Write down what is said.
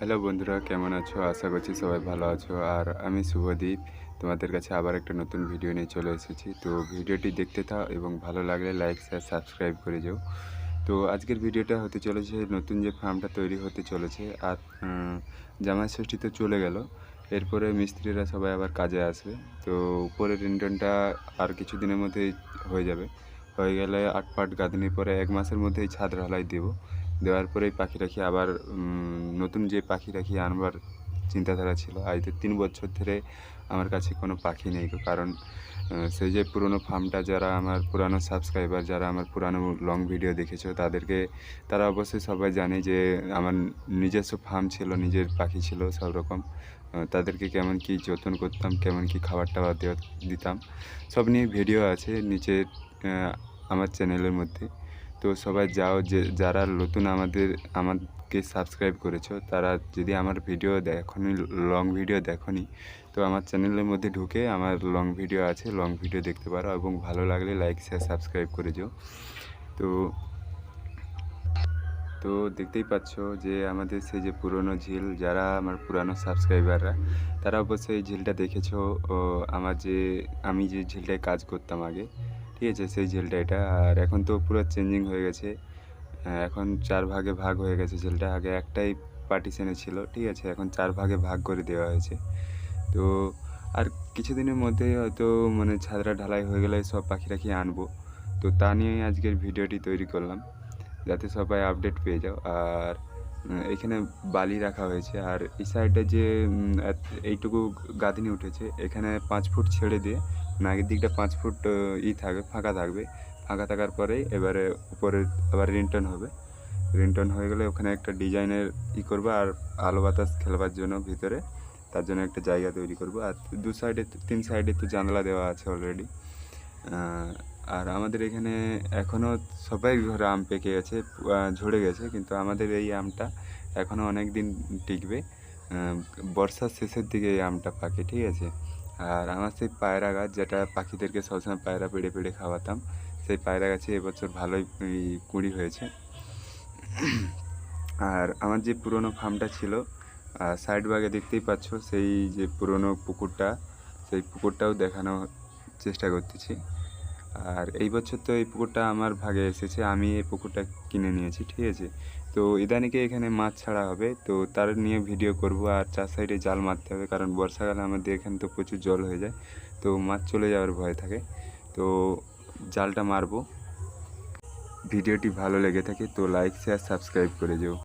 Hello বন্ধুরা, কেমন আছো? আশা করছি সবাই ভালো আছো। আর আমি শুভদীপ, তোমাদের কাছে আবার একটা নতুন ভিডিও নিয়ে চলে এসেছি। তো ভিডিওটি দেখতে থাও এবং ভালো লাগলে লাইক, শেয়ার, সাবস্ক্রাইব করে যাও। তো আজকের ভিডিওটা হতে চলেছে নতুন যে ফার্মটা তৈরি হতে চলেছে। আর জামাই ষষ্ঠী তো চলে গেল, এরপরে মিস্ত্রিরা সবাই আবার কাজে আসবে। তো উপরের ইন্টেনটা আর কিছুদিনের মধ্যেই হয়ে যাবে। হয়ে গেলে ৮ পাট গাঁথনির পরে ১ মাসের মধ্যেই ছাদ ঢালাই দেবো। দেওয়ার পরেই পাখি রাখি আবার নতুন যে পাখি রাখি আনবার চিন্তাধারা ছিল। আজ ৩ বছর ধরে আমার কাছে কোনো পাখি নেই, কারণ সেই যে পুরনো ফার্মটা, যারা আমার পুরানো সাবস্ক্রাইবার, যারা আমার পুরানো লং ভিডিও দেখেছো তারা অবশ্যই সবাই জানে যে আমার নিজস্ব ফার্ম ছিল, নিজের পাখি ছিল সব রকম। তাদেরকে কেমন কী যত্ন করতাম, কেমন কী খাবার-টাবার দিতাম, সব নিয়ে ভিডিও আছে নিচে আমার চ্যানেলের মধ্যে। তো সবাই যাও, যে যারা নতুন আমাকে সাবস্ক্রাইব করেছো, তারা যদি আমার ভিডিও দেখোনি, লং ভিডিও দেখোনি, তো আমার চ্যানেলের মধ্যে ঢুকে আমার লং ভিডিও আছে, লং ভিডিও দেখতে পারো এবং ভালো লাগলে লাইক, শেয়ার, সাবস্ক্রাইব করে যেও। তো তো দেখতেই পাচ্ছ যে আমাদের সেই যে পুরনো ঝিল, যারা আমার পুরানো সাবস্ক্রাইবাররা, তারা অবশ্যই এই ঝিলটা দেখেছো। ও আমি যে ঝিলটায় কাজ করতাম আগে, ঠিক আছে, সেই ঝিলটা এটা। আর এখন তো পুরো চেঞ্জিং হয়ে গেছে। এখন ৪ ভাগে ভাগ হয়ে গেছে ঝিলটা। আগে একটাই পার্টিশনে ছিল, ঠিক আছে, এখন ৪ ভাগে ভাগ করে দেওয়া হয়েছে। তো আর কিছুদিনের মধ্যেই হয়তো মানে ছাদটা ঢালাই হয়ে গেলে সব পাখি রাখি আনবো। তো তা নিয়েই আজকের ভিডিওটি তৈরি করলাম, যাতে সবাই আপডেট পেয়ে যাও। আর এখানে বালি রাখা হয়েছে, আর এই সাইডে যে এইটুকু গাঁথনি উঠেছে, এখানে ৫ ফুট ছেড়ে দিয়ে, মানে আগের দিকটা 5 ফুট থাকবে, ফাঁকা থাকবে। ফাঁকা থাকার পরেই এবারে উপরে আবার রিন্টন হবে। রিন্টন হয়ে গেলে ওখানে একটা ডিজাইনের করবো, আর আলো বাতাস খেলবার জন্য ভিতরে তার জন্য একটা জায়গা তৈরি করবো। আর ২ সাইডে ৩ সাইডে তো জানালা দেওয়া আছে অলরেডি। আর আমাদের এখানে এখনও সবাই ঘরে আম পেকে গেছে, ঝরে গেছে, কিন্তু আমাদের এই আমটা এখনও অনেক দিন টিকবে। বর্ষার শেষের দিকে এই আমটা পাকে, ঠিক আছে। আর আমার সেই পায়রা গাছ, যেটা পাখিদেরকে সবসময় পায়রা পেড়ে পেড়ে খাওয়াতাম, সেই পায়রা গাছে এবছর ভালোই কুঁড়ি হয়েছে। আর আমার যে পুরনো ফার্মটা ছিল, সাইড বাগে দেখতেই পাচ্ছ সেই যে পুরনো পুকুরটা, সেই পুকুরটাও দেখানোর চেষ্টা করতেছি। আর এই বছর তো এই পুকুরটা আমার ভাগে এসেছে, আমি এই পুকুরটা কিনে নিয়েছি, ঠিক আছে। তো ইদানিকে এখানে মাছ ছাড়া হবে, তো তার নিয়ে ভিডিও করব। আর ৪ সাইডে জাল মারতে হবে, কারণ বর্ষাকালে আমাদের এখানে তো প্রচুর জল হয়ে যায়, তো মাছ চলে যাওয়ার ভয় থাকে। তো জালটা মারবো। ভিডিওটি ভালো লেগে থাকে তো লাইক, শেয়ার, সাবস্ক্রাইব করে যেও।